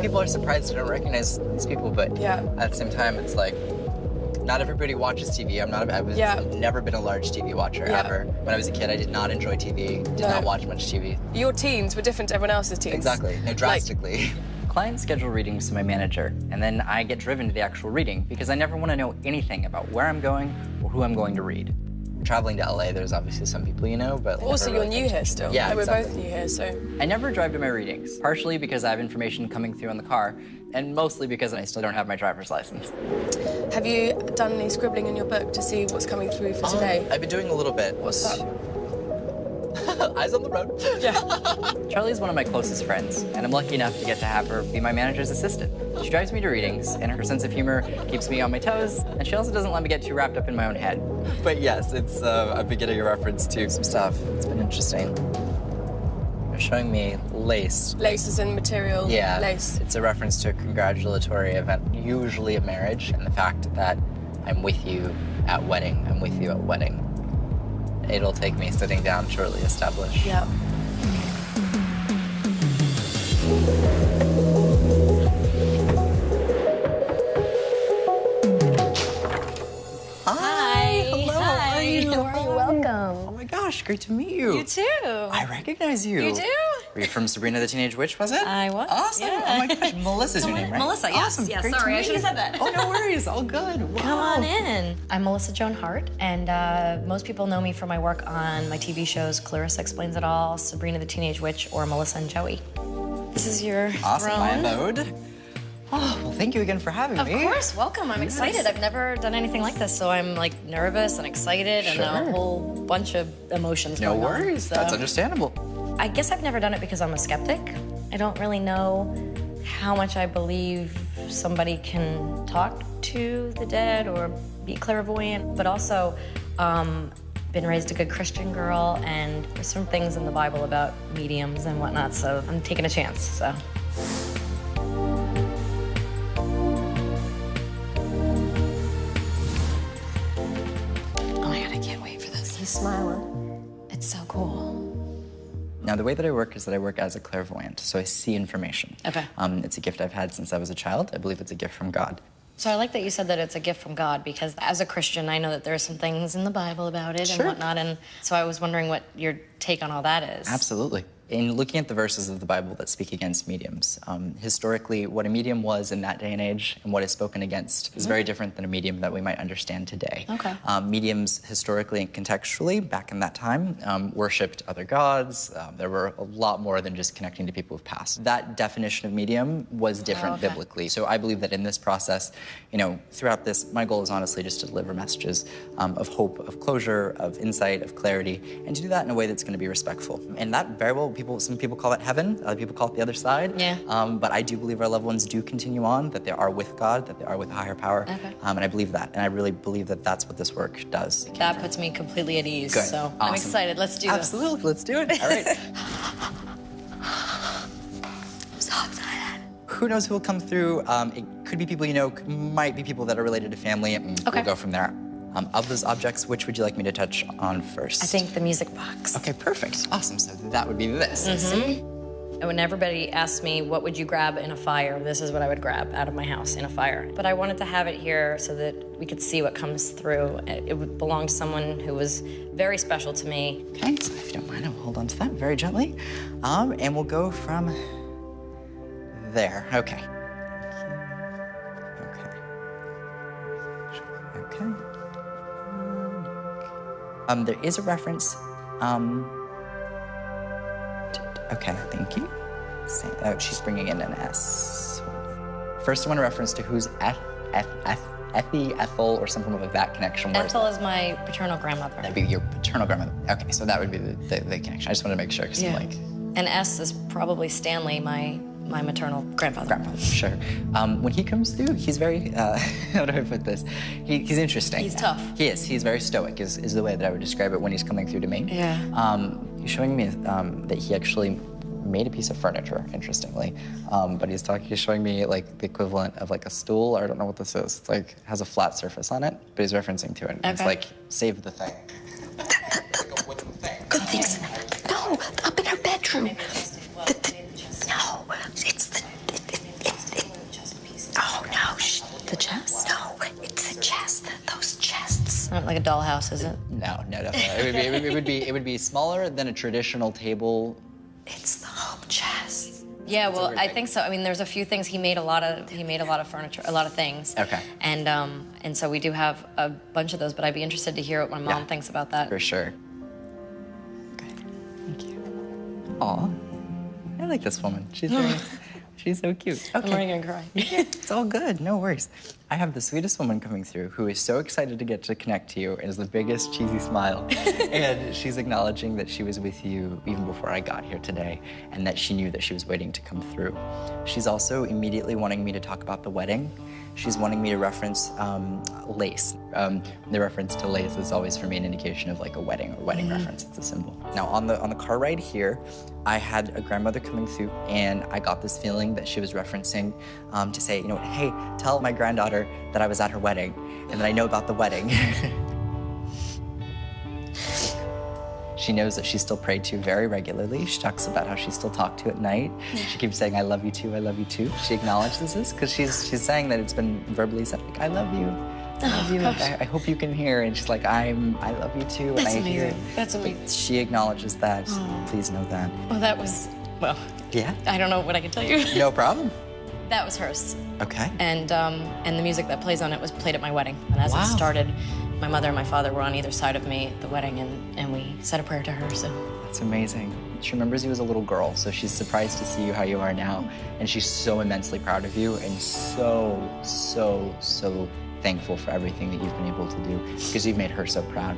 people are surprised I don't recognize these people, but at the same time, it's like, not everybody watches TV. I've never been a large TV watcher, ever. When I was a kid, I did not enjoy TV, did not watch much TV. Your teens were different to everyone else's teens. Exactly, no, drastically. Clients schedule readings to my manager, and then I get driven to the actual reading because I never want to know anything about where I'm going or who I'm going to read. Traveling to LA, there's obviously some people you know, but... Also, you're new here still. Yeah, exactly. We're both new here, so... I never drive to my readings, partially because I have information coming through on the car, and mostly because I still don't have my driver's license. Have you done any scribbling in your book to see what's coming through for today? I've been doing a little bit. What's that? Eyes on the road. Yeah. Charlie's one of my closest friends, and I'm lucky enough to get to have her be my manager's assistant. She drives me to readings, and her sense of humor keeps me on my toes, and she also doesn't let me get too wrapped up in my own head. But yes, it's I've been getting a reference to some stuff. It's been interesting. They're showing me lace. Lace is in material. Yeah. Lace. It's a reference to a congratulatory event, usually a marriage, and the fact that I'm with you at wedding. I'm with you at wedding. It'll take me sitting down to really establish. Yeah. Hi. Hello. Hi. How are you? Welcome. Oh my gosh, great to meet you. You too. I recognize you. You do? Were you from Sabrina the Teenage Witch, was it? I was. Awesome. Yeah. Oh my gosh, Melissa's your name, right? Melissa, yes. Awesome. Yes, Great sorry, to I meet should have you. said that. Oh, no worries. All good. Wow. Come on in. I'm Melissa Joan Hart, and most people know me for my work on my TV shows Clarissa Explains It All, Sabrina the Teenage Witch, or Melissa and Joey. This is your Awesome, throne. my abode. Oh, well, thank you again for having me. Of course, welcome. I'm excited. I've never done anything like this, so I'm like nervous and excited and a whole bunch of emotions No going on. worries. So. That's understandable. I guess I've never done it because I'm a skeptic. I don't really know how much I believe somebody can talk to the dead or be clairvoyant, but also been raised a good Christian girl, and there's some things in the Bible about mediums and whatnot, so I'm taking a chance, so. Oh my God, I can't wait for this. He's smiling. It's so cool. Now, the way that I work is that I work as a clairvoyant, so I see information. Okay. It's a gift I've had since I was a child. I believe it's a gift from God. So I like that you said that it's a gift from God, because as a Christian, I know that there are some things in the Bible about it and whatnot, and so I was wondering what your take on all that is. Absolutely. In looking at the verses of the Bible that speak against mediums, historically, what a medium was in that day and age and what is spoken against is very different than a medium that we might understand today. Okay. Mediums, historically and contextually, back in that time, worshipped other gods. There were a lot more than just connecting to people who've passed. That definition of medium was different biblically. So I believe that in this process, you know, throughout this, my goal is honestly just to deliver messages of hope, of closure, of insight, of clarity, and to do that in a way that's going to be respectful. And that very well, some people call it heaven, other people call it the other side. Yeah. But I do believe our loved ones do continue on, that they are with God, that they are with a higher power. Okay. And I believe that, and I really believe that that's what this work does. That puts me completely at ease, Good. so Awesome. I'm excited. Let's do this. Absolutely, let's do it. All right. I'm so excited. Who knows who will come through? It could be people you know, might be people that are related to family, and we'll go from there. Of those objects, which would you like me to touch on first? I think the music box. Okay, perfect. Awesome, so that would be this. And when everybody asks me, what would you grab in a fire? This is what I would grab out of my house in a fire. But I wanted to have it here so that we could see what comes through. It would belong to someone who was very special to me. Okay, so if you don't mind, I'll hold on to that very gently. And we'll go from there. Okay. Okay. There is a reference. Okay, thank you. Oh, she's bringing in an S. First one, a reference to who's Effie, Ethel, or something like that connection. Where Ethel is my paternal grandmother. That'd be your paternal grandmother. Okay, so that would be the connection. I just wanted to make sure, because I'm like... And S is probably Stanley, my maternal grandfather. Sure. When he comes through, he's very, how do I put this? He's interesting. He's tough. He is. He's very stoic, is the way that I would describe it when he's coming through to me. Yeah. He's showing me that he actually made a piece of furniture, interestingly. But he's showing me like the equivalent of like a stool, or I don't know what this is. It's like, has a flat surface on it, but he's referencing to it. Okay. It's like, save the thing. Like a wooden thing. Good things. No, up in her bedroom. No, it's Not like a dollhouse, is it? No, definitely. It would be smaller than a traditional table. It's the home chest. Yeah, well, I think so. I mean, there's a few things. He made a lot of furniture, a lot of things. Okay. And so we do have a bunch of those, but I'd be interested to hear what my mom thinks about that. For sure. Okay. Thank you. Aw. I like this woman. She's very, she's so cute. Okay. I'm already gonna cry. It's all good, no worries. I have the sweetest woman coming through who is so excited to get to connect to you and is the biggest cheesy smile. And she's acknowledging that she was with you even before I got here today and that she knew that she was waiting to come through. She's also immediately wanting me to talk about the wedding. She's wanting me to reference lace. The reference to lace is always for me an indication of like a wedding or wedding reference. It's a symbol. Now on the car ride here, I had a grandmother coming through and I got this feeling that she was referencing to say, you know, hey, tell my granddaughter that I was at her wedding and that I know about the wedding. She knows that she's still prayed to very regularly. She talks about how she's still talked to at night. She keeps saying, I love you too, I love you too. She acknowledges this because she's saying that it's been verbally said, like, I love you. I love you. I hope you can hear. And she's like, I love you too. That's and I amazing. hear. That's amazing. But she acknowledges that. Please know that. Well, that was, well, Yeah. I don't know what I can tell you. No problem. That was hers. Okay. And the music that plays on it was played at my wedding. And as Wow. it started, my mother and my father were on either side of me at the wedding, and we said a prayer to her, so. That's amazing. She remembers you as a little girl, so she's surprised to see you how you are now. And she's so immensely proud of you and so, so, so thankful for everything that you've been able to do because you've made her so proud.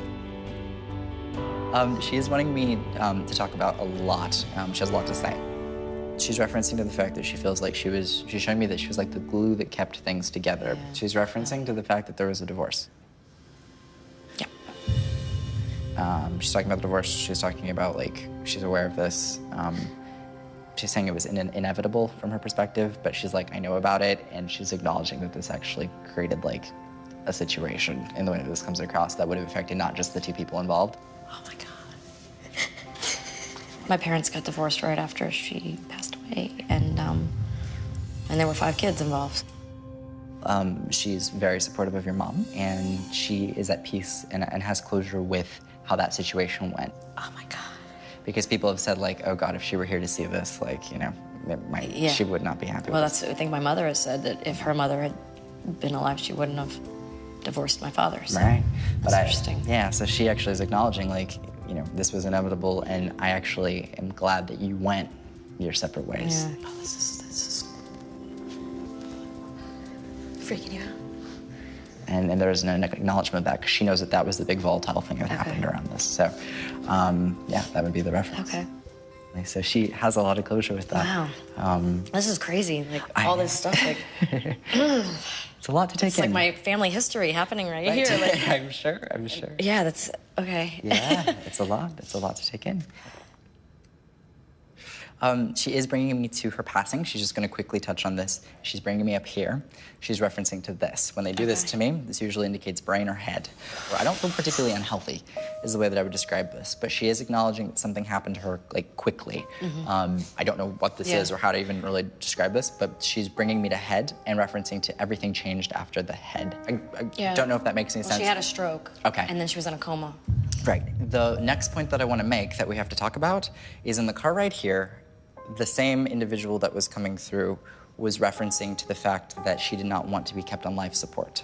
She is wanting me to talk about a lot. She has a lot to say. She's referencing to the fact that she feels like she's showing me that she was like the glue that kept things together. Yeah. She's referencing to the fact that there was a divorce. Yeah. She's talking about the divorce. She's talking about, like, she's aware of this. She's saying it was inevitable from her perspective, but she's like, I know about it, and she's acknowledging that this actually created, like, a situation in the way that this comes across that would have affected not just the two people involved. Oh my God. My parents got divorced right after she passed away, and there were 5 kids involved. She's very supportive of your mom, and she is at peace and has closure with how that situation went. Oh my God. Because people have said, like, oh God, if she were here to see this, like, you know, she would not be happy Well, with this. I think my mother has said that if her mother had been alive, she wouldn't have divorced my father. So Right. That's interesting. Yeah, so she actually is acknowledging, like, you know, this was inevitable, and I actually am glad that you went your separate ways. Yeah. Oh, this is freaking you out. And there's an acknowledgement of that because she knows that that was the big volatile thing that happened around this. So, yeah, that would be the reference. Okay. So she has a lot of closure with that. Wow. This is crazy. Like, all this stuff, like, it's a lot to take it's in. like my family history happening right here. Like, I'm sure. yeah, that's, okay. Yeah, it's a lot. It's a lot to take in. She is bringing me to her passing. She's just going to quickly touch on this. She's bringing me up here. She's referencing to this. When they do this to me, this usually indicates brain or head. Or I don't feel particularly unhealthy, is the way that I would describe this. But she is acknowledging that something happened to her, like, quickly. I don't know what this is or how to even really describe this, but she's bringing me to head and referencing to everything changed after the head. I don't know if that makes any sense. She had a stroke. Okay. And then she was in a coma. Right. The next point that I want to make that we have to talk about is in the car right here, the same individual that was coming through was referencing to the fact that she did not want to be kept on life support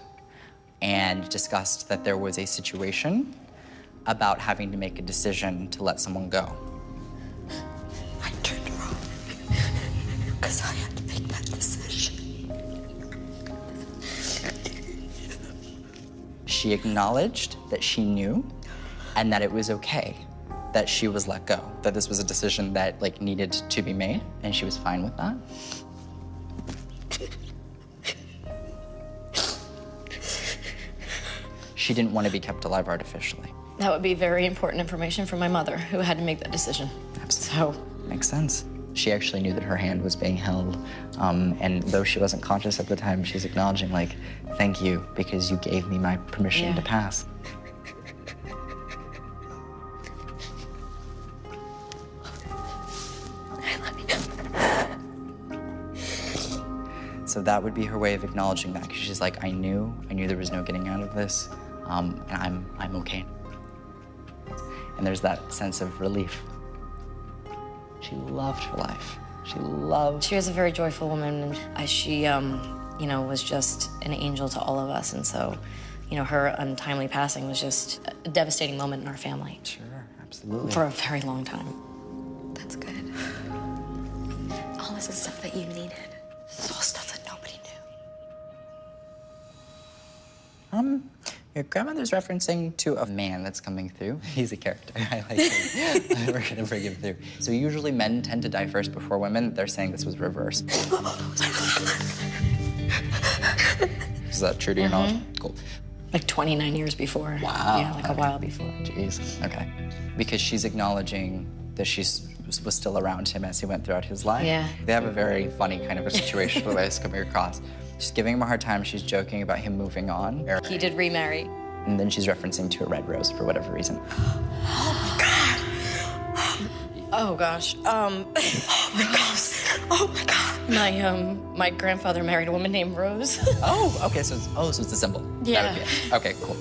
and discussed that there was a situation about having to make a decision to let someone go. I turned around because I had to make that decision. She acknowledged that she knew and that it was okay that she was let go, that this was a decision that, like, needed to be made, and she was fine with that. She didn't want to be kept alive artificially. That would be very important information for my mother, who had to make that decision. Absolutely. So, makes sense. She actually knew that her hand was being held, and though she wasn't conscious at the time, she's acknowledging, like, thank you, because you gave me my permission to pass. So that would be her way of acknowledging that, because she's like, I knew there was no getting out of this. and I'm okay. And there's that sense of relief. She loved her life. She was a very joyful woman. She, you know, was just an angel to all of us. And so, you know, her untimely passing was just a devastating moment in our family. Sure, absolutely. For a very long time. That's good. All this is stuff that you needed. This is all stuff that nobody knew. Your grandmother's referencing to a man that's coming through. He's a character. I like him. We're gonna bring him through. So usually men tend to die first before women. They're saying this was reversed. Is that true to your knowledge? Cool. Like 29 years before. Wow. Yeah, like a while before. Jeez. Okay. Because she's acknowledging that she was still around him as he went throughout his life. Yeah. They have a very funny kind of a situation the way it's coming across. She's giving him a hard time. She's joking about him moving on. He did remarry. And then she's referencing to a red rose for whatever reason. Oh, my God. Oh, gosh. Oh, my gosh. Oh, my God. My grandfather married a woman named Rose. Oh, okay, so it's a symbol. Yeah. That would be it. Okay, cool.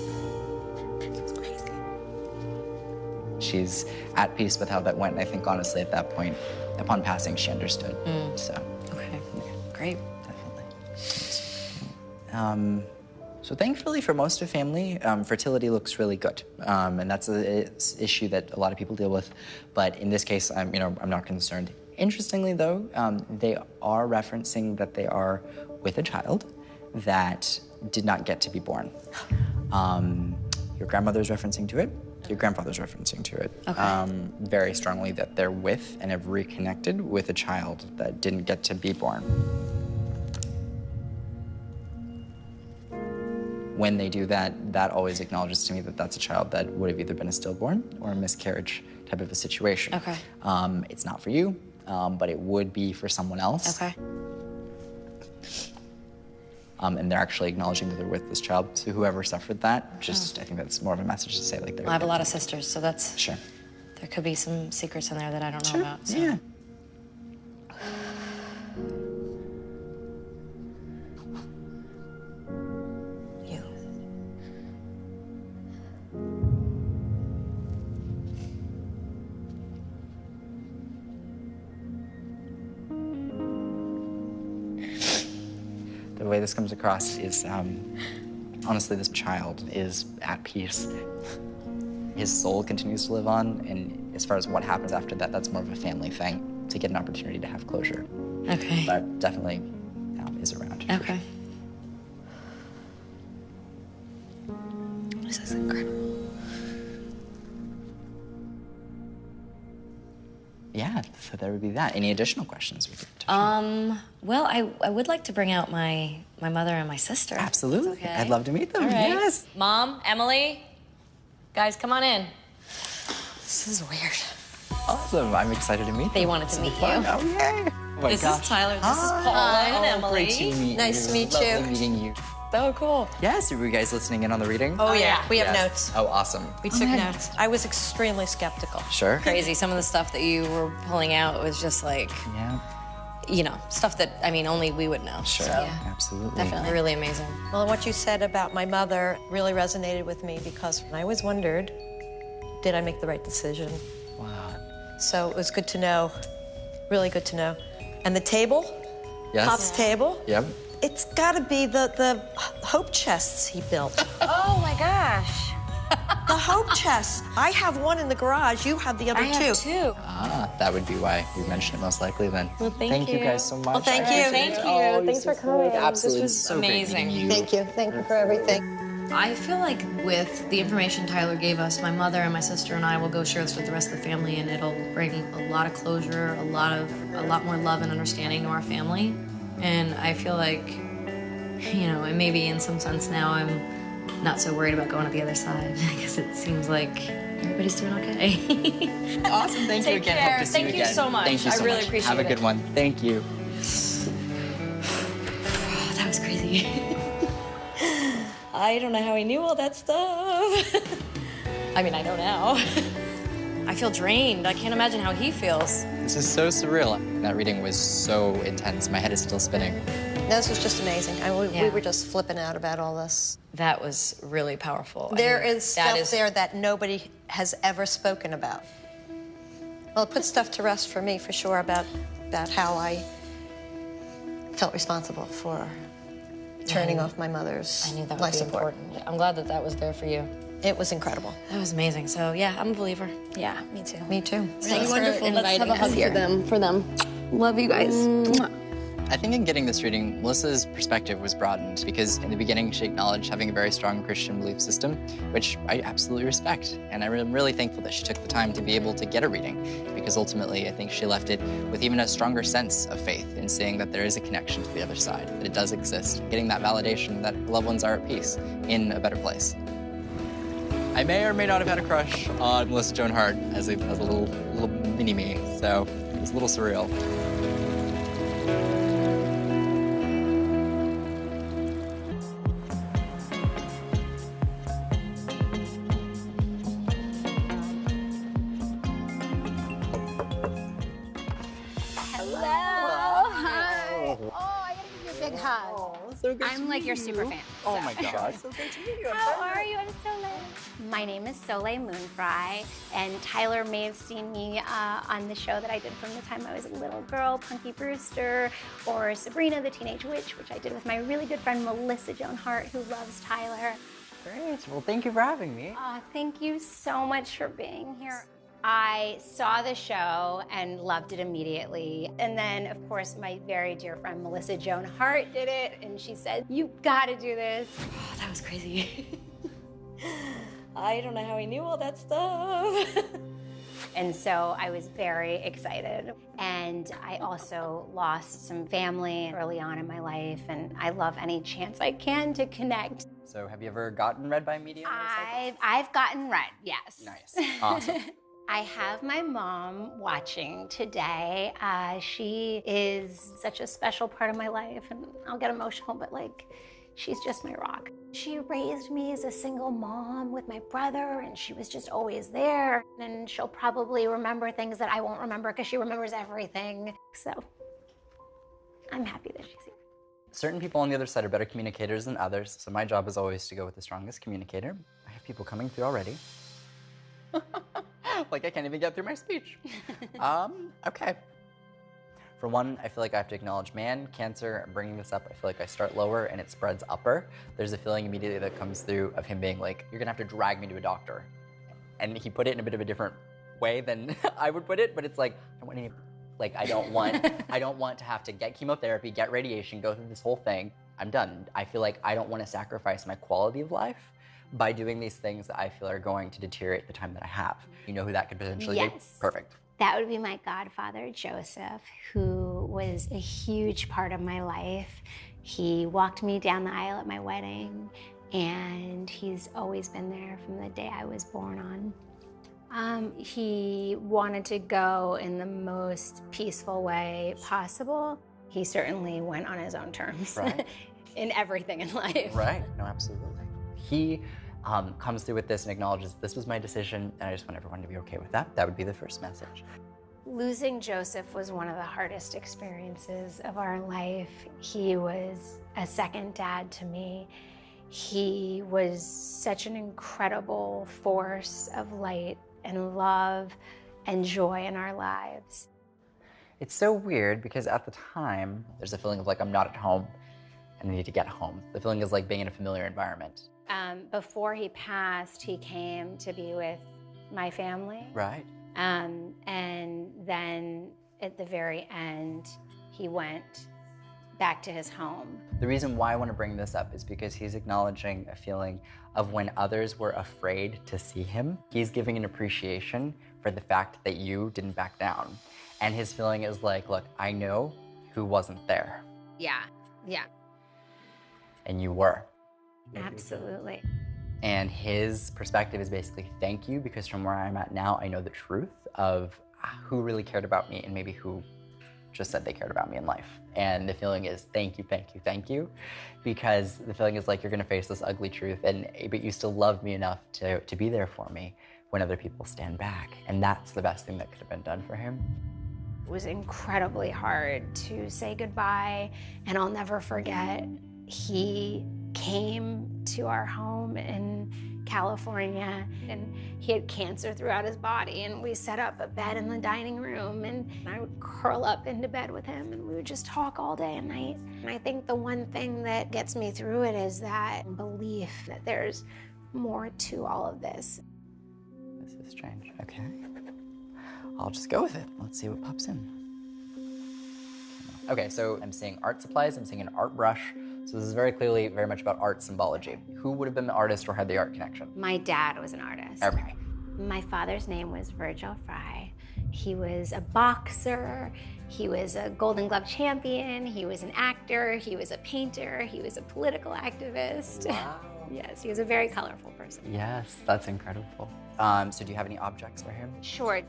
That's crazy. She's at peace with how that went, and I think honestly at that point, upon passing, she understood. So. Okay, great. Definitely. So thankfully for most of family, fertility looks really good, and that's an issue that a lot of people deal with. But in this case, I'm not concerned. Interestingly, though, they are referencing that they are with a child that did not get to be born. Your grandmother's referencing to it. Your grandfather's referencing to it. Okay. Very strongly that they're with and have reconnected with a child that didn't get to be born. When they do that, that always acknowledges to me that that's a child that would have either been a stillborn or a miscarriage type of a situation. Okay. It's not for you, but it would be for someone else. Okay. And they're actually acknowledging that they're with this child. So whoever suffered that, I think that's more of a message to say like they're. I have a lot of sisters, so that's. Sure. There could be some secrets in there that I don't know Sure. about. So. Yeah. You. The way this comes across is, honestly, this child is at peace. His soul continues to live on, and as far as what happens after that, that's more of a family thing, to get an opportunity to have closure. Okay. But definitely is around. Okay. This is incredible. Yeah, so there would be that. Any additional questions we could touch on? Well, I would like to bring out my mother and my sister. Absolutely. Okay. I'd love to meet them. All right. Yes. Mom, Emily, guys, come on in. This is weird. Awesome. I'm excited to meet them. They wanted to meet you. Oh, yay. Oh my This gosh. is Tyler. This is Hi. Paula and Oh, Emily. Great to meet Nice you. to meet Lovely you. meeting you. Oh, cool. Yes, were you guys listening in on the reading? Oh, yeah, we have Yes. notes. Oh, awesome. We took notes. I was extremely skeptical. Sure. Crazy. Some of the stuff that you were pulling out was just like, Yeah, you know, stuff that, I mean, only we would know. sure. So, Absolutely. definitely really amazing. Well, what you said about my mother really resonated with me because I always wondered, did I make the right decision? Wow. So it was good to know, really good to know. And the table, Yes. Pop's table, Yep. it's got to be the hope chests he built. Oh, my gosh. The hope chests. I have one in the garage. You have the other I have two. two. Ah, that would be why we mentioned it most likely then. Well, thank you you. guys so much. Well, thank I you. appreciate Thank it. you. Oh, Thanks you're for so coming. great. Absolutely. This was So great amazing. meeting you. Thank you. Thank you for everything. I feel like with the information Tyler gave us, my mother and my sister and I will go share this with the rest of the family, and it'll bring a lot of closure, a lot more love and understanding to our family. And I feel like, you know, and maybe in some sense now I'm not so worried about going to the other side because it seems like everybody's doing okay. Awesome. Thank you Take again. care. Hope to see Thank you you again. so much. Thank you I so really much. appreciate Have a it. good one. Thank you. That was crazy. I don't know how he knew all that stuff. I mean, I know now. I feel drained. I can't imagine how he feels. This is so surreal. That reading was so intense. My head is still spinning. This was just amazing. We were just flipping out about all this. That was really powerful. There is stuff there that nobody has ever spoken about. Well, it put stuff to rest for me, for sure, about how I felt responsible for turning off my mother's I knew that would life be support. important. I'm glad that that was there for you. It was incredible. That was amazing. So yeah, I'm a believer. Yeah, me too. Me too. Thanks wonderful. for Let's have a hug inviting us here. for them. Love you guys. I think in getting this reading, Melissa's perspective was broadened because in the beginning she acknowledged having a very strong Christian belief system, which I absolutely respect. And I'm really thankful that she took the time to be able to get a reading because ultimately I think she left it with even a stronger sense of faith in seeing that there is a connection to the other side, that it does exist, getting that validation that loved ones are at peace in a better place. I may or may not have had a crush on Melissa Joan Hart as a little mini-me, so it was a little surreal. Big hug. Oh, so good I'm like your super fan. Oh my God, so great to meet you. How are you? I'm so My name is Soleil Moon Frye, and Tyler may have seen me on the show that I did from the time I was a little girl, Punky Brewster, or Sabrina The Teenage Witch, which I did with my really good friend Melissa Joan Hart, who loves Tyler. Great, well thank you for having me. Thank you so much for being here. I saw the show and loved it immediately. And then, of course, my very dear friend Melissa Joan Hart did it, and she said, "You gotta do this." Oh, that was crazy. I don't know how he knew all that stuff. And so I was very excited. And I also lost some family early on in my life, and I love any chance I can to connect. So have you ever gotten read by a medium? I've gotten read, yes. Nice, awesome. I have my mom watching today. She is such a special part of my life, and I'll get emotional, but like, she's just my rock. She raised me as a single mom with my brother, and she was just always there. And she'll probably remember things that I won't remember because she remembers everything. So I'm happy that she's here. Certain people on the other side are better communicators than others, so my job is always to go with the strongest communicator. I have people coming through already. Like I can't even get through my speech. Okay. For one, I feel like I have to acknowledge man, Cancer, I'm bringing this up, I feel like I start lower and it spreads upper. There's a feeling immediately that comes through of him being like, you're gonna have to drag me to a doctor. And he put it in a bit of a different way than I would put it, but it's like, I don't want to have to get chemotherapy, get radiation, go through this whole thing. I'm done. I feel like I don't want to sacrifice my quality of life by doing these things that I feel are going to deteriorate the time that I have. You know who that could potentially be? Yes. Perfect. That would be my godfather, Joseph, who was a huge part of my life. He walked me down the aisle at my wedding, and he's always been there from the day I was born on. He wanted to go in the most peaceful way possible. He certainly went on his own terms, Right. in everything in life. Right, no, absolutely. He comes through with this and acknowledges this was my decision, and I just want everyone to be okay with that. That would be the first message. Losing Joseph was one of the hardest experiences of our life. He was a second dad to me. He was such an incredible force of light and love and joy in our lives. It's so weird because at the time, there's a feeling of like, I'm not at home and I need to get home. The feeling is like being in a familiar environment. Before he passed, he came to be with my family. Right. And then at the very end, he went back to his home. The reason why I want to bring this up is because he's acknowledging a feeling of when others were afraid to see him. He's giving an appreciation for the fact that you didn't back down. And his feeling is like, look, I know who wasn't there. Yeah, yeah. And you were. Absolutely. And his perspective is basically thank you, because from where I'm at now, I know the truth of who really cared about me and maybe who just said they cared about me in life. And the feeling is thank you, thank you, thank you. Because the feeling is like you're gonna face this ugly truth, but you still love me enough to be there for me when other people stand back. And that's the best thing that could have been done for him. It was incredibly hard to say goodbye, and I'll never forget, he came to our home in California, and he had cancer throughout his body, and we set up a bed in the dining room, and I would curl up into bed with him, and we would just talk all day and night. And I think the one thing that gets me through it is that belief that there's more to all of this. This is strange. Okay. I'll just go with it. Let's see what pops in. Okay, so I'm seeing art supplies, I'm seeing an art brush. So this is very clearly very much about art symbology. Who would have been the artist or had the art connection? My dad was an artist. Okay. My father's name was Jaleel White. He was a boxer, he was a Golden Glove champion, he was an actor, he was a painter, he was a political activist. Wow. Yes, he was a very colorful person. Yes, that's incredible. So do you have any objects for him? Sure.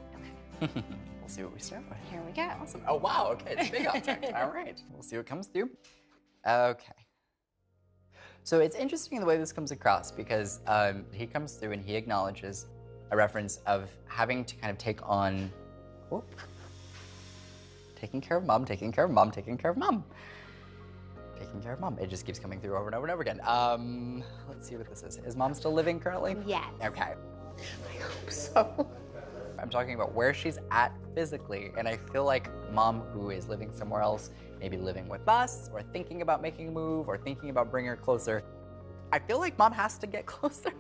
We'll see what we start with. Here we go. Awesome. Oh, wow, okay, it's a big object. All right, we'll see what comes through. Okay. So it's interesting the way this comes across because he comes through and he acknowledges a reference of having to kind of take on, taking care of mom, taking care of mom, taking care of mom. Taking care of mom. It just keeps coming through over and over and over again. Let's see what this is. Is mom still living currently? Yes. Okay. I hope so. I'm talking about where she's at physically, and I feel like mom who is living somewhere else, maybe living with us, or thinking about making a move, or thinking about bringing her closer. I feel like mom has to get closer.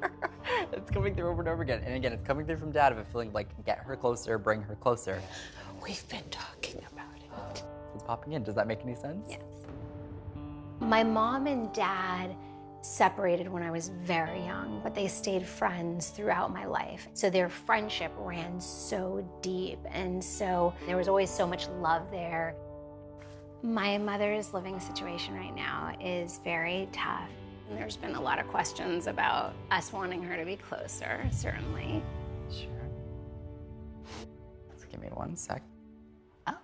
It's coming through over and over again. And again, it's coming through from dad of a feeling like, get her closer, bring her closer. We've been talking about it. It's popping in. Does that make any sense? Yes. My mom and dad separated when I was very young, but they stayed friends throughout my life. So their friendship ran so deep, and so there was always so much love there. My mother's living situation right now is very tough. And there's been a lot of questions about us wanting her to be closer, certainly. Sure. Just give me 1 sec. Oh.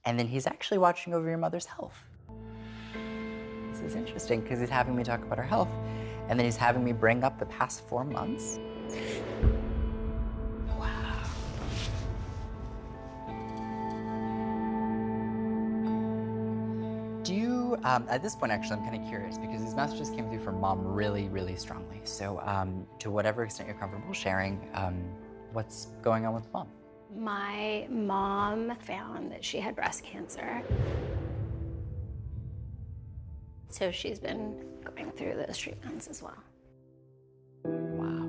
And then he's actually watching over your mother's health. This is interesting because he's having me talk about her health, and then he's having me bring up the past 4 months. Wow. Do you, at this point actually I'm kind of curious because these messages came through from mom really, really strongly. So to whatever extent you're comfortable sharing, what's going on with mom? My mom found that she had breast cancer. So she's been going through those treatments as well. Wow.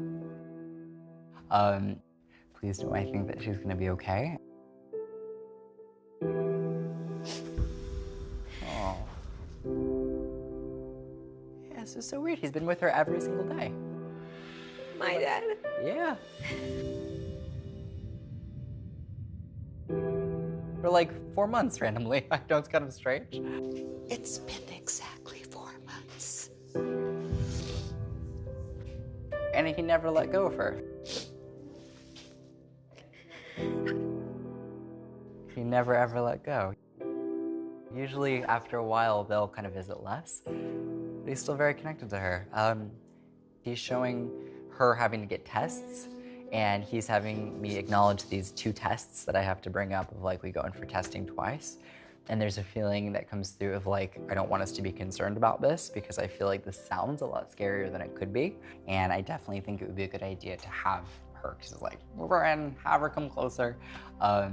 Please know I think that she's gonna be okay. Oh. Yeah, this is so weird. He's been with her every single day. My dad? Yeah. For like 4 months randomly. I know it's kind of strange. It's been exactly 4 months. And he never let go of her. He never ever let go. Usually after a while they'll kind of visit less, but he's still very connected to her. He's showing her having to get tests, and he's having me acknowledge these 2 tests that I have to bring up of like we go in for testing twice. And there's a feeling that comes through of like, I don't want us to be concerned about this because I feel like this sounds a lot scarier than it could be. And I definitely think it would be a good idea to have her, because it's like, move her in, have her come closer. Yes.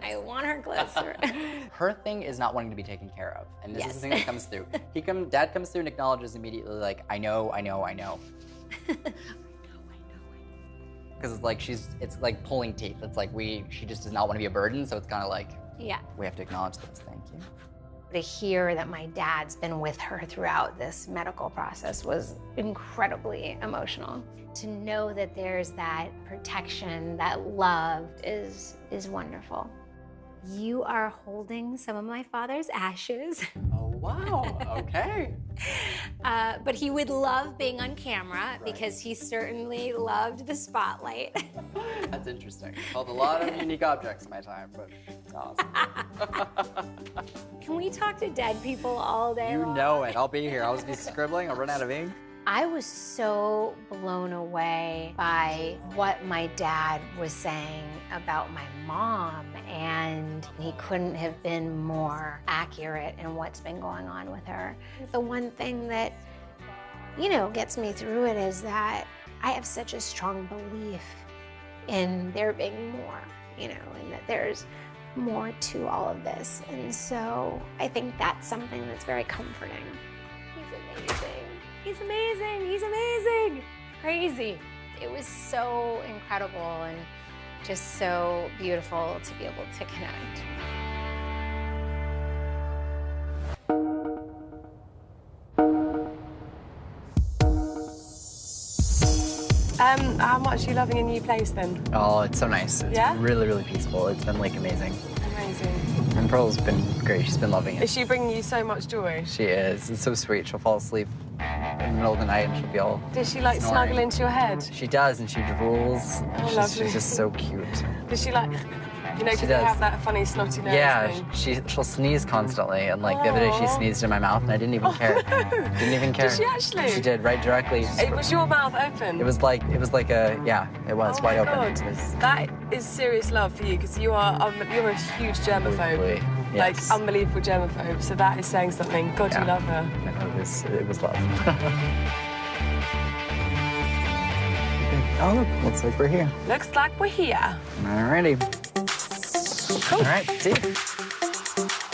I want her closer. Her thing is not wanting to be taken care of. And this Yes. is the thing that comes through. Dad comes through and acknowledges immediately like, I know. Because it's like it's like pulling teeth. It's like she just does not want to be a burden, so it's kind of like, Yeah. we have to acknowledge this, thank you. To hear that my dad's been with her throughout this medical process was incredibly emotional. To know that there's that protection, that love is wonderful. You are holding some of my father's ashes. Oh, wow, okay. But he would love being on camera because he certainly loved the spotlight. That's interesting. Held a lot of unique objects in my time, but it's awesome. Can we talk to dead people all day You long? know it. I'll be here. I'll just be scribbling. I'll run out of ink. I was so blown away by what my dad was saying about my mom, and he couldn't have been more accurate in what's been going on with her. The one thing that, you know, gets me through it is that I have such a strong belief in there being more, you know, and that there's more to all of this. And so I think that's something that's very comforting. He's amazing. He's amazing. He's amazing. Crazy. It was so incredible and just so beautiful to be able to connect. How much are you loving a new place then? Oh, it's so nice. It's really, really peaceful. It's been like amazing. Amazing. And Pearl's been great. She's been loving it. Is she bringing you so much joy? She is. It's so sweet. She'll fall asleep in the middle of the night and she'll be all Does she like snoring. snuggle into your head? She does, and she drools. Lovely. She's just so cute. Does she like, you know, She because they does. have that funny snotty nose Yeah, thing? she'll sneeze constantly, and like the other day she sneezed in my mouth, and I didn't even care. Didn't even care. Did she actually? She did, right directly. Was your mouth open? It was like a it was wide open. God. It was That is serious love for you, because you're a huge germaphobe. Absolutely. Like Yes. unbelievable germaphobe. So that is saying something. God, you love her. No, it was love. Oh look, looks like we're here. Looks like we're here. Alrighty. Cool. All right, see you.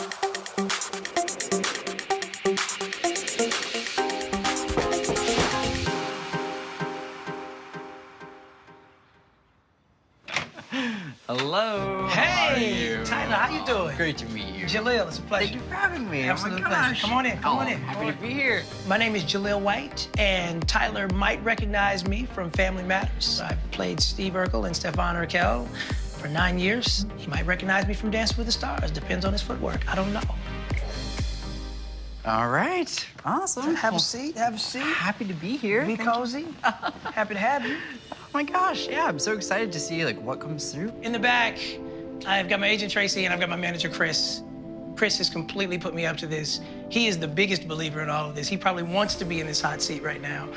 Hello. Hey, Tyler, how you doing? Great to meet you. Jaleel, it's a pleasure. Thank you for having me. Absolute Oh my pleasure. gosh. Come on in, come on in. Happy to be here. My name is Jaleel White, and Tyler might recognize me from Family Matters. I've played Steve Urkel and Stefan Urkel for 9 years. He might recognize me from Dancing with the Stars. Depends on his footwork. I don't know. All right. Awesome. Have a seat, have a seat. Happy to be here. Be cozy. Happy to have you. Oh my gosh, yeah, I'm so excited to see like what comes through. In the back, I've got my agent Tracy and I've got my manager Chris. Chris has completely put me up to this. He is the biggest believer in all of this. He probably wants to be in this hot seat right now,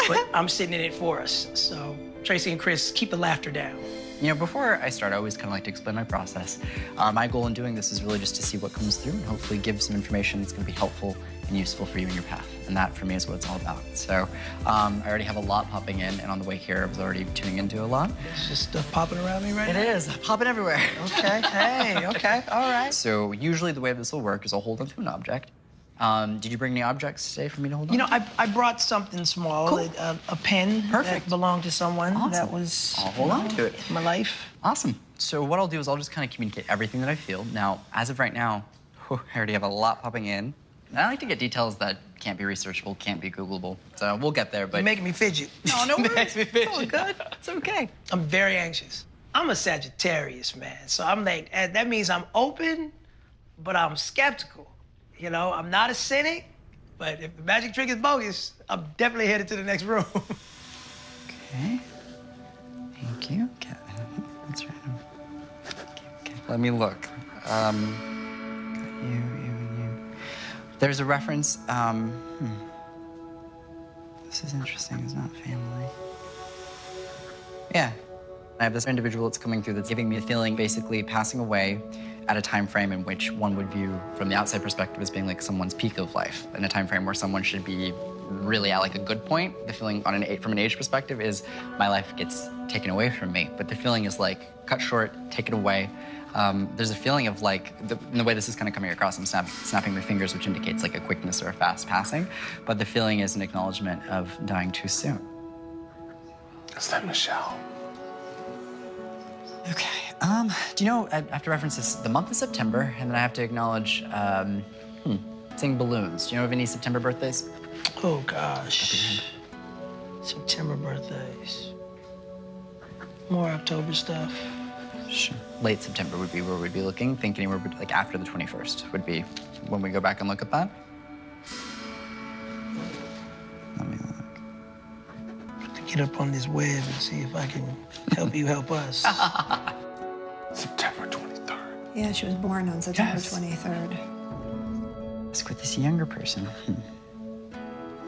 but I'm sitting in it for us. So Tracy and Chris, keep the laughter down. You know, before I start, I always kind of like to explain my process. My goal in doing this is really just to see what comes through and hopefully give some information that's going to be helpful and useful for you in your path. And that, for me, is what it's all about. So I already have a lot popping in, and on the way here, I was already tuning into a lot. There's just stuff popping around me right now. It is popping everywhere. Okay, hey, okay, all right. So usually the way this will work is I'll hold onto an object. Did you bring any objects today for me to hold on? You know, I brought something small, Cool. a pen Perfect. that belonged to someone Awesome. that was I'll hold on to it. in my life. Awesome. So what I'll do is I'll just kind of communicate everything that I feel. Now, as of right now, I already have a lot popping in. And I like to get details that can't be researchable, can't be Googleable. So we'll get there, but... You're making me fidget. No, no worries. Makes me fidget. It's all good. It's okay. I'm very anxious. I'm a Sagittarius, man. So I'm like, that means I'm open, but I'm skeptical. You know, I'm not a cynic, but if the magic trick is bogus, I'm definitely headed to the next room. Okay. Thank you. Okay. That's right. Okay. Let me look. Got you, and you. There's a reference. This is interesting. It's not family. Yeah. I have this individual that's coming through that's giving me a feeling basically passing away at a time frame in which one would view from the outside perspective as being like someone's peak of life, in a time frame where someone should be really at like a good point. The feeling from an age perspective is my life gets taken away from me, but the feeling is like cut short, take it away. There's a feeling of like, in the way this is kind of coming across, I'm snapping my fingers, which indicates like a quickness or a fast passing, but the feeling is an acknowledgement of dying too soon. Is that Michelle? Okay, do you know, I have to reference this, the month of September, and then I have to acknowledge, seeing balloons. Do you know of any September birthdays? Oh, gosh. September birthdays. More October stuff. Sure. Late September would be where we'd be looking. Think anywhere like after the 21st would be when we go back and look at that. Let me look. To get up on this web and see if I can help you help us. September 23rd. Yeah, she was born on September Yes. 23rd. Let's quit this younger person.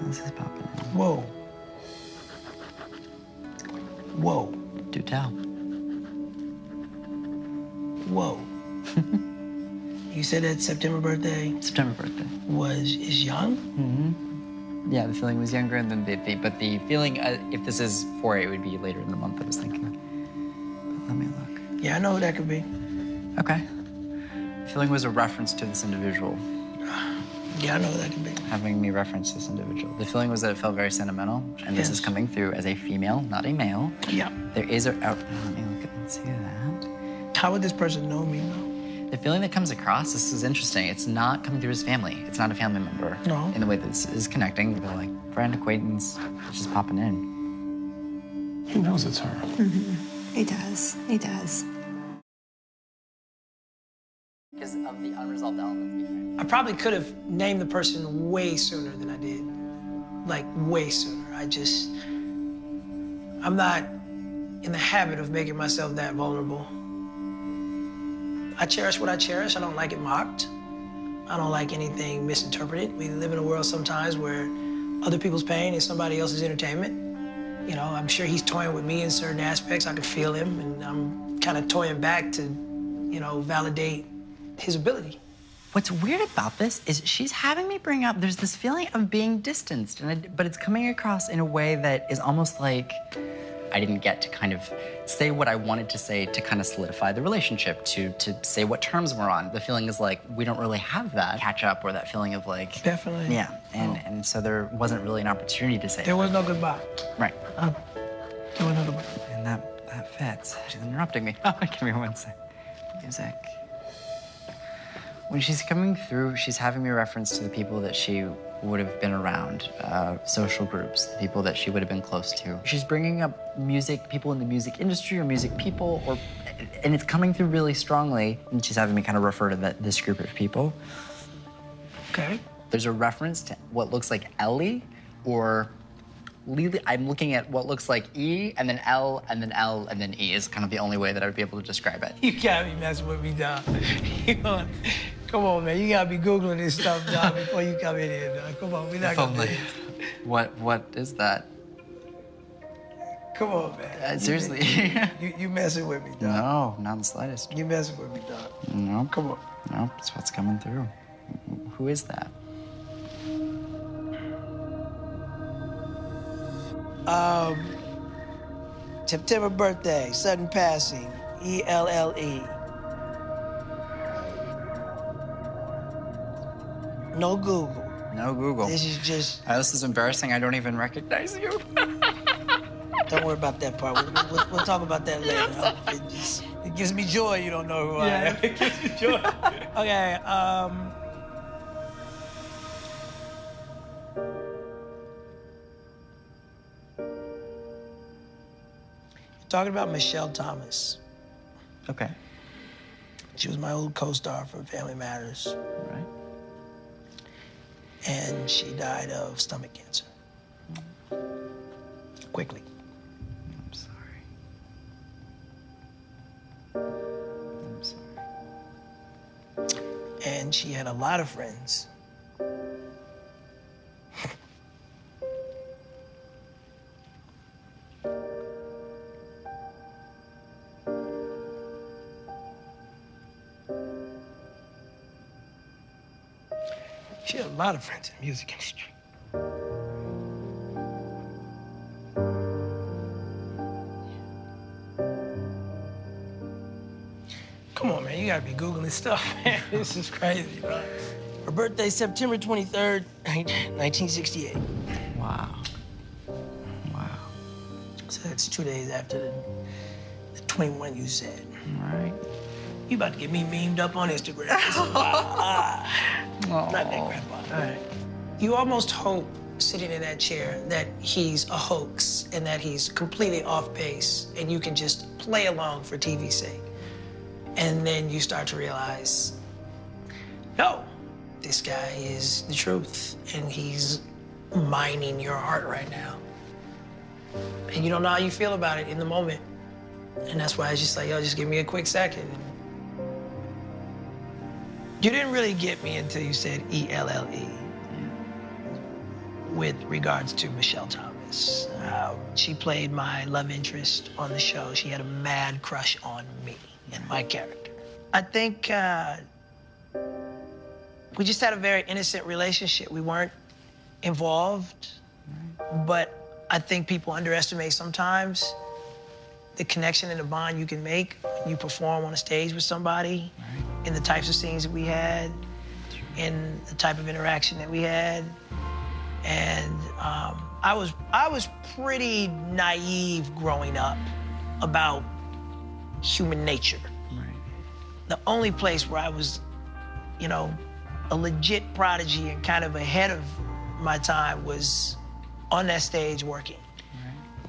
This is popping in. Whoa. Whoa. Do tell. Whoa. You said that September birthday September birthday. is young? Mm-hmm. Yeah, the feeling was younger, and then but the feeling, if this is 4/8, it would be later in the month, I was thinking. But let me look. Yeah, I know who that could be. Okay. The feeling was a reference to this individual. Yeah, I know who that could be. Having me reference this individual. The feeling was that it felt very sentimental, and this is coming through as a female, not a male. Yeah. There is a... let me look at and see that. How would this person know me, though? The feeling that comes across, this is interesting, it's not coming through as family. It's not a family member. No. In the way that this is connecting. They're like, friend, acquaintance, it's just popping in. He knows it's her. Mm-hmm. He does. He does. Because of the unresolved elements. I probably could have named the person way sooner than I did. Like, way sooner. I'm not in the habit of making myself that vulnerable. I cherish what I cherish. I don't like it mocked. I don't like anything misinterpreted. We live in a world sometimes where other people's pain is somebody else's entertainment. You know, I'm sure he's toying with me in certain aspects. I can feel him, and I'm kind of toying back to, you know, validate his ability. What's weird about this is she's having me bring up, there's this feeling of being distanced, but it's coming across in a way that is almost like I didn't get to kind of say what I wanted to say to kind of solidify the relationship, to say what terms we're on. The feeling is like, we don't really have that catch up, or that feeling of like... Definitely. Yeah, and so there wasn't really an opportunity to say There was no goodbye. Right. There was no goodbye. And that fits. She's interrupting me. Give me one sec. Music. When she's coming through, she's having me reference to the people that she would have been around, social groups, the people that she would have been close to. She's bringing up music, people in the music industry or music people, and it's coming through really strongly, and she's having me kind of refer to this group of people. Okay. There's a reference to what looks like Ellie, or Lily. I'm looking at what looks like E, and then L, and then L, and then E is kind of the only way that I would be able to describe it. You can't be messing with me, dog. Come on, man. You gotta be Googling this stuff, dog, before you come in here, dog. Come on, we're not gonna do this. What is that? Come on, man. Seriously. You messing with me, dog. No, not in the slightest. You messing with me, dog. No. Come on. No, that's what's coming through. Who is that? September birthday, sudden passing, E-L-L-E. No Google. No Google. This is just... This is embarrassing. I don't even recognize you. Don't worry about that part. We'll talk about that later. Huh? It gives me joy you don't know who I am. It gives me joy. Okay, talking about Michelle Thomas. Okay. She was my old co-star for Family Matters. Right. And she died of stomach cancer. Quickly. I'm sorry. I'm sorry. And she had a lot of friends. She had a lot of friends in the music industry. Come on, man, you gotta be Googling stuff, man. This is crazy, bro. Her birthday, September 23rd, 1968. Wow. Wow. So that's 2 days after the 21 you said. All right. You about to get me memed up on Instagram. Wow. Not that grandpa. All right. You almost hope, sitting in that chair, that he's a hoax and that he's completely off base and you can just play along for TV's sake. And then you start to realize, no, this guy is the truth and he's mining your heart right now. And you don't know how you feel about it in the moment. And that's why it's just like, yo, just give me a quick second. You didn't really get me until you said E-L-L-E. with regards to Michelle Thomas. She played my love interest on the show. She had a mad crush on me and my character. I think we just had a very innocent relationship. We weren't involved, but I think people underestimate sometimes the connection and the bond you can make when you perform on a stage with somebody, in the types of scenes that we had, in the type of interaction that we had. And I was pretty naive growing up about human nature. The only place where I was, you know, a legit prodigy and kind of ahead of my time was on that stage working.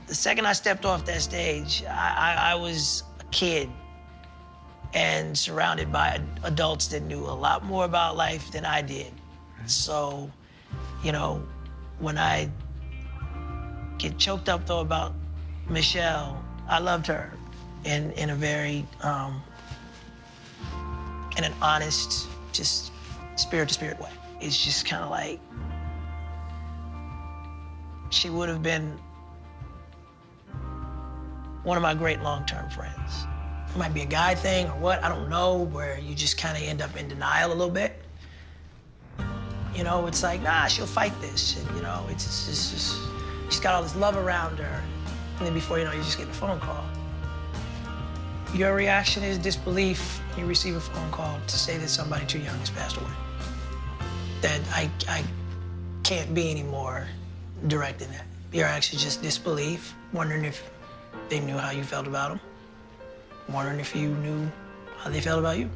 The second I stepped off that stage, I was a kid and surrounded by adults that knew a lot more about life than I did. So, you know, when I get choked up though about Michelle, I loved her in a very, in an honest, just spirit to spirit way. It's just kind of like, she would have been one of my great long-term friends. It might be a guy thing or what, I don't know, where you just kind of end up in denial a little bit. You know, it's like, nah, she'll fight this. And, you know, it's just, she's got all this love around her. And then before you know, you just get a phone call. Your reaction is disbelief. You receive a phone call to say that somebody too young has passed away. That I can't be any more direct in that. Your reaction is just disbelief, wondering if they knew how you felt about them, wondering if you knew how they felt about you.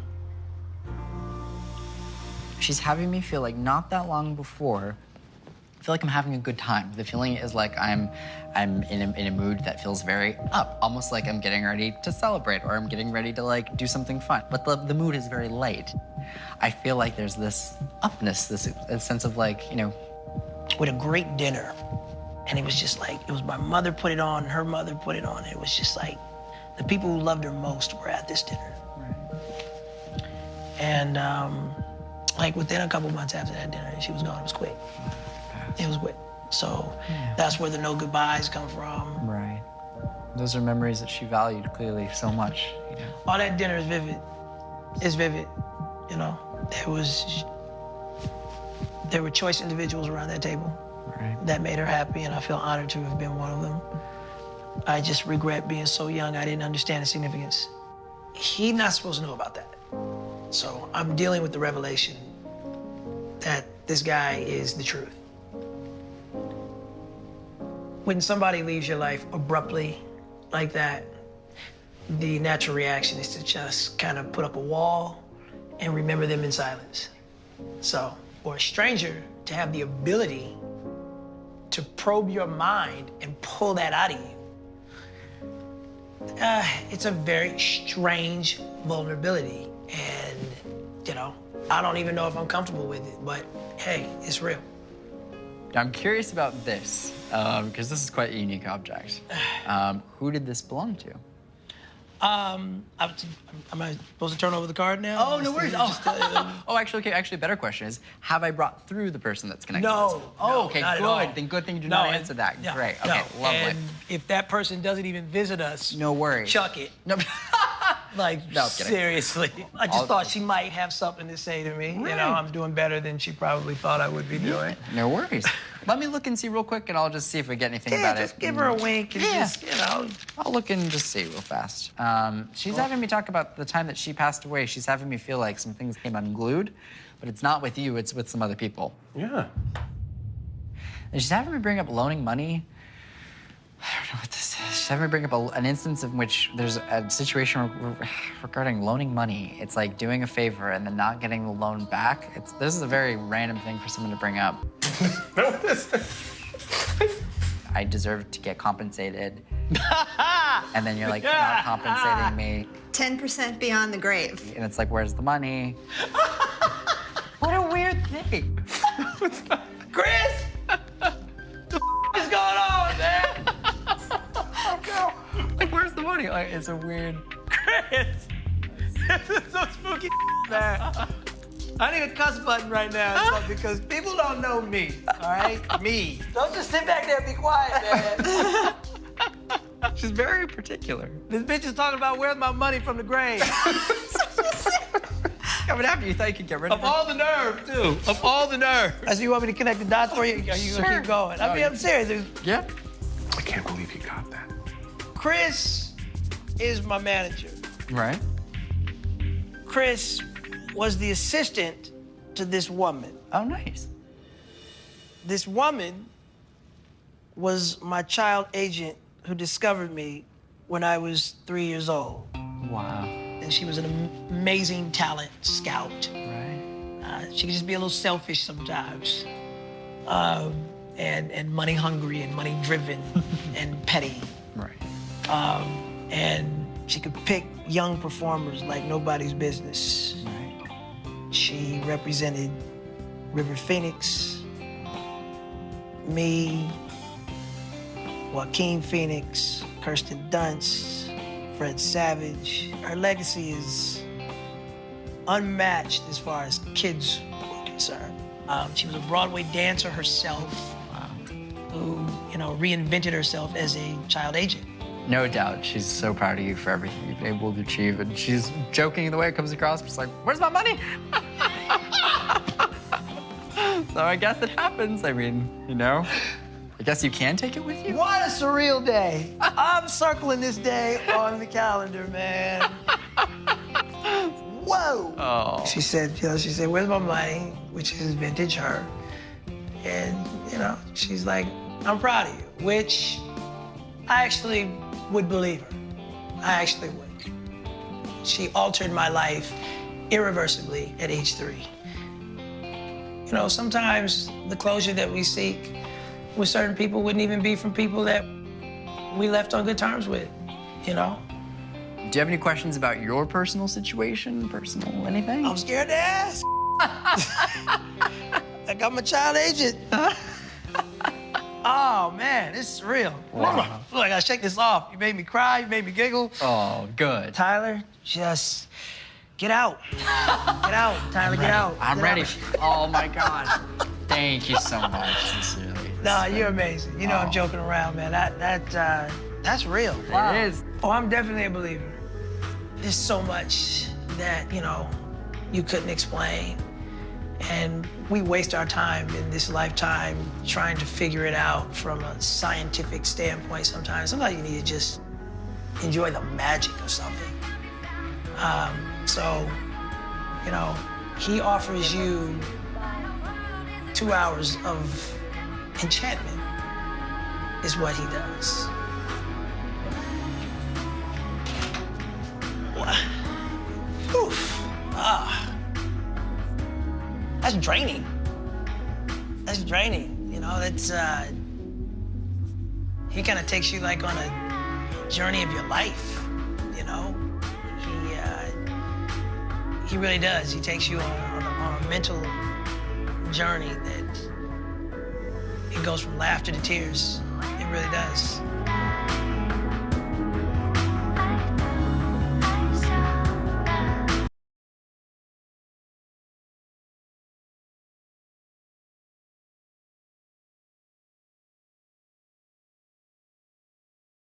She's having me feel like not that long before, I feel like I'm having a good time. The feeling is like I'm in a mood that feels very up, almost like I'm getting ready to celebrate or I'm getting ready to like do something fun. But the mood is very light. I feel like there's this upness, this sense of like, you know. With a great dinner. And it was just like, it was my mother put it on, her mother put it on. It was just like, the people who loved her most were at this dinner. Right. And like within a couple months after that dinner, she was gone. It was quick. It was quick. So that's where the no goodbyes come from. Right. Those are memories that she valued clearly so much. You know? All that dinner is vivid. It's vivid. You know, there were choice individuals around that table. That made her happy, and I feel honored to have been one of them. I just regret being so young, I didn't understand the significance. He's not supposed to know about that. So I'm dealing with the revelation that this guy is the truth. When somebody leaves your life abruptly like that, the natural reaction is to just kind of put up a wall and remember them in silence. So, for a stranger to have the ability to probe your mind and pull that out of you, it's a very strange vulnerability. And, you know, I don't even know if I'm comfortable with it, but hey, it's real. I'm curious about this, because this is quite a unique object. Who did this belong to? Am I supposed to turn over the card now? Oh, no worries. Oh, actually, okay. Actually, a better question is, have I brought through the person that's connected? No. Oh, okay, good. Then good thing you did not answer that. No, Great. Okay, lovely. And if that person doesn't even visit us, no worries. Chuck it. No. Like, no, seriously. I just thought she might have something to say to me. Right. You know, I'm doing better than she probably thought I would be doing. No worries. Let me look and see real quick, and I'll just see if I get anything about it. Just give her a wink and just, you know. I'll look and just see real fast. She's having me talk about the time that she passed away. She's having me feel like some things came unglued, but it's not with you, it's with some other people. Yeah. And she's having me bring up loaning money. I don't know what this is. She's having me bring up an instance in which there's a situation regarding loaning money. It's like doing a favor and then not getting the loan back. This is a very random thing for someone to bring up. I deserve to get compensated. And then you're like, not compensating me. 10% beyond the grave. And it's like, where's the money? What a weird thing. Chris! What's going on, man? Like, where's the money? Like, it's a weird... Chris! This is so spooky, man. I need a cuss button right now because people don't know me, all right? Me. Don't just sit back there and be quiet, man. She's very particular. This bitch is talking about where's my money from the grave. Coming after you, thought you could get rid of Of all the nerve, too. Of all the nerve. So you want me to connect the dots for you? Are you gonna keep going? I mean, I'm serious. Yeah. I can't believe he got that. Chris is my manager. Right. Chris was the assistant to this woman. Oh, nice. This woman was my child agent who discovered me when I was 3 years old. Wow. And she was an amazing talent scout. Right. She could just be a little selfish sometimes. And money hungry and money driven and petty. Right. And she could pick young performers like nobody's business. Right. She represented River Phoenix, me, Joaquin Phoenix, Kirsten Dunst, Fred Savage. Her legacy is unmatched as far as kids were concerned. She was a Broadway dancer herself, who, you know, reinvented herself as a child agent. No doubt. She's so proud of you for everything you've been able to achieve. And she's joking the way it comes across, just like, where's my money? So I guess it happens. I mean, you know, I guess you can take it with you. What a surreal day. I'm circling this day on the calendar, man. Whoa. Oh. She said, where's my money? Which is vintage her. And, you know, she's like, I'm proud of you, which I actually would believe her. I actually would. She altered my life irreversibly at age 3. You know, sometimes the closure that we seek with certain people wouldn't even be from people that we left on good terms with, you know? Do you have any questions about your personal situation, personal anything? I'm scared to ask. I got my child agent. Oh, man, this is real. Wow. Look, I gotta shake this off. You made me cry, you made me giggle. Oh, good. Tyler, just get out. Get out, Tyler, get out. I'm Get ready. out. Oh, my God. Thank you so much, sincerely. No, you're amazing. You know I'm joking around, man. That's real. Wow. It is. Oh, I'm definitely a believer. There's so much that, you know, you couldn't explain. And we waste our time in this lifetime trying to figure it out from a scientific standpoint sometimes. Sometimes you need to just enjoy the magic of something. So, you know, he offers you 2 hours of enchantment is what he does. Oof. That's draining. That's draining. You know, that's, he kind of takes you like on a journey of your life, you know? He really does. He takes you on a mental journey that it goes from laughter to tears. It really does.